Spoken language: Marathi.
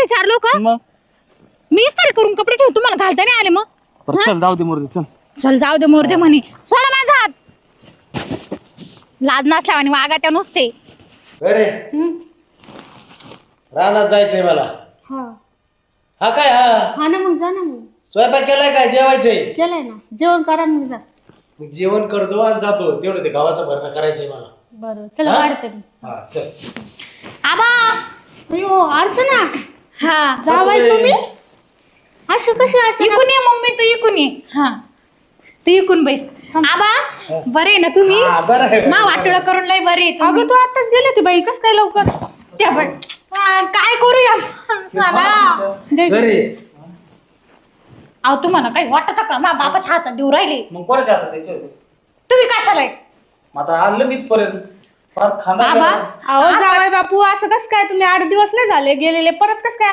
चार लोक मग मी इस्त्री करून कपडे ठेवतो तुम्हाला घालता नाही आले मग बरं चल जाऊ दे मुर्दे चल. चल जाऊ दे मोरदे म्हणे सोडा माझा हात लाज नसल्यावानी वागा त्या नुसते अरे रानात जायचंय मला. हा काय हा ना मग जा ना मग स्वयंपाक केलाय काय जेवायचंय. केलंय ना जेवण करा मग जा. मी जेवण करतो आणि जातो तेवढं ते गावाचं भरणं करायचंय मला. बरं चला वाढते मी. हा चल. आबा अयो अर्चना हा जावाय तुम्ही अशी कशी अर्चना इकून ये मम्मी तू इकून ये हा तू इकून बैस आबा बरे ना तुम्ही हा, बरं आहे. मा वाटोळं करून लय बरे अगं तू आताच गेली होती बाई कस काय लवकर त्या बाई, काय करूया साला अरे अहो तुम्हाला काही वाटत का मा बापाच्या हातात देऊ राहिले मग कोणाच्या हातात द्यायचे होते? तुम्ही कशाला आहे? मग आता आणलं मी इथपर्यंत फार खांदा आबा गेला. अहो जावाय बापू असं कस काय तुम्ही 8 दिवस नाही झाले गेलेले परत कस काय